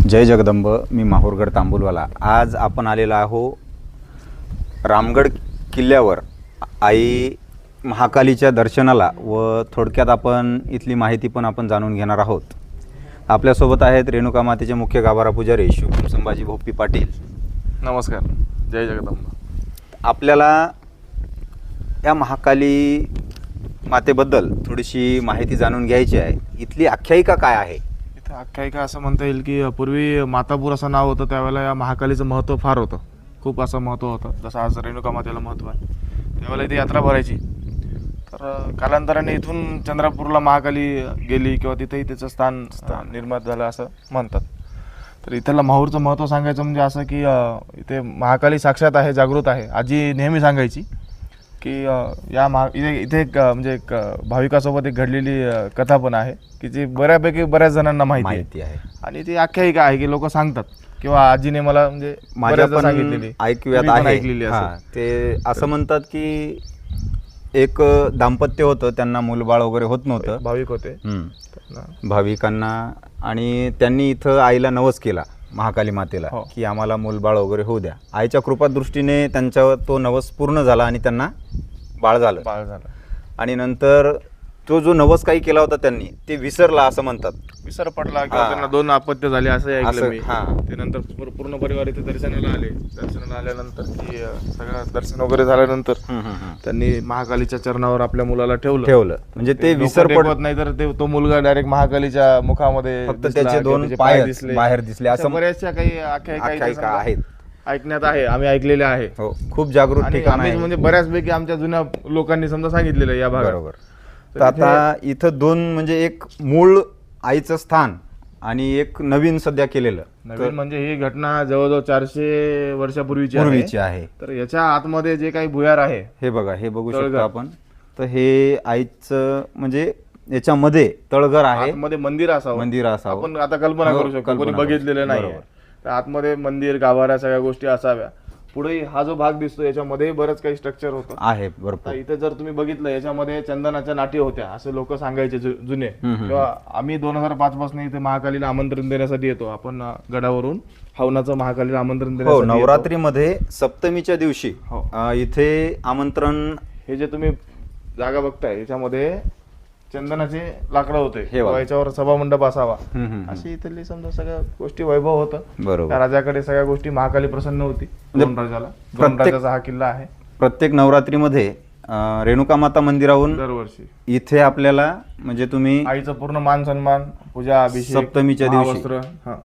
जय जगदंब. मी माहूरगड तांबुलवाला. आज आपण आलेलो आहो रामगड किल्ल्यावर आई महाकालीच्या दर्शनाला व थोडक्यात आपण इथली माहिती पण आपण जाणून घेणार आहोत. आपल्यासोबत आहेत रेणुका मातेचे मुख्य गाभारा पुजारी शुभम संभाजी भोप्पी पाटील. नमस्कार. जय जगदंब. आपल्याला या महाकाली मातेबद्दल थोडीशी माहिती जाणून घ्यायची आहे. इथली आख्यायिका काय आहे? इथं आख्यायिका असं म्हणता येईल की पूर्वी मातापूर असं नाव होतं. त्यावेळेला या महाकालीचं महत्त्व फार होतं, खूप असं महत्त्व होतं. जसं आज रेणुका मातेला महत्त्व आहे. त्यावेळेला इथे यात्रा भरायची. तर कालांतराने इथून चंद्रपूरला महाकाली गेली किंवा तिथेही त्याचं स्थान निर्माण झालं असं म्हणतात. तर इथलं माहूरचं महत्त्व सांगायचं म्हणजे असं की इथे महाकाली साक्षात आहे, जागृत आहे. आजी नेहमी सांगायची की या इथे एक म्हणजे एक भाविकासोबत एक घडलेली कथा पण आहे की जी बऱ्याच जणांना माहिती आहे. आणि ती आख्यायिका आहे की लोक सांगतात किंवा आजीने मला म्हणजे माझ्या पण सांगितलेली ऐकण्यात आहे. ते असं म्हणतात की एक दाम्पत्य होतं, त्यांना मूलबाळ वगैरे होत नव्हतं, भाविक होते भाविकांना, आणि त्यांनी इथं आईला नवस केला महाकाली मातेला हो. की आम्हाला मूलबाळ वगैरे होऊ द्या. आईच्या कृपादृष्टीने त्यांच्यावर तो नवस पूर्ण झाला आणि त्यांना बाळ झालं. आणि नंतर तो जो नवस काही केला होता त्यांनी ते विसरला असं म्हणतात. विसर पडला किंवा त्यांना 2 अपत्य झाले असं ऐकलं मी. हां. ते नंतर पूर्ण परिवार इथे दर्शनाला आले. दर्शनाला आल्यानंतर की सगळं दर्शन वगैरे झाल्यानंतर त्यांनी महाकालीच्या चरणावर आपल्या मुलाला ठेवलं. म्हणजे ते विसर पडत नाही तर तो मुलगा डायरेक्ट महाकालीच्या मुखामध्ये फक्त दिसला त्याचे किंवा 2 त्याचे पाय दिसले. बाहेर दिसले असं बऱ्याचशा काही आख्यायिका आख्यायिका आहेत. ऐकण्यात आहे, आम्ही ऐकलेले आहे. हो, खूप जागृत आणि ठिकाण आम्ही आहे. म्हणजे बऱ्याचपैकी आमच्या जुन्या लोकांनी समजा सांगितलेलं आहे या भागात. बरोबर. तर आता इथं 2 म्हणजे एक मूळ आईचं स्थान आणि एक नवीन सध्या केलेलं. नवीन म्हणजे ही घटना जवळजवळ 400 वर्षापूर्वीची आहे. तर याच्या आतमध्ये जे काही भुयार आहे, हे बघा, हे बघू शकतो आपण. तर हे आईचं म्हणजे याच्यामध्ये तळघर आहे, आतमध्ये मंदिर मंदिर असावं. आपण आता कल्पना करू शकतो, कोणी बघितलेलं नाही. तर आतमध्ये मंदिर, गाभारा, सगळ्या गोष्टी असाव्या. पुढे हा जो भाग दिसतो याच्यामध्ये बरंच काही स्ट्रक्चर होतं आहे भरपूर. इथे जर तुम्ही बघितलं याच्यामध्ये चंदनाच्या नाटी होत्या असे लोक सांगायचे जुने. किंवा आम्ही 2005 पासून इथे महाकालीला आमंत्रण देण्यासाठी येतो. आपण गडावरून हवनाचं महाकालीला आमंत्रण देण्यासाठी नवरात्रीमध्ये सप्तमीच्या दिवशी हो. इथे आमंत्रण. हे जे तुम्ही जागा बघताय याच्यामध्ये चंदनाचे लाकडं होते. याच्यावर सभामंडप असावा अशी इथली समजा सगळ्या गोष्टी वैभव होतं. बरोबर. त्या राजाकडे सगळ्या गोष्टी महाकाली प्रसन्न होती. राजाचा हा किल्ला आहे. प्रत्येक नवरात्रीमध्ये रेणुका माता मंदिराहून दरवर्षी इथे आपल्याला म्हणजे तुम्ही आईचं पूर्ण मान सन्मान, पूजा, अभिषेक, सप्तमीच्या दिवशी महावस्त्र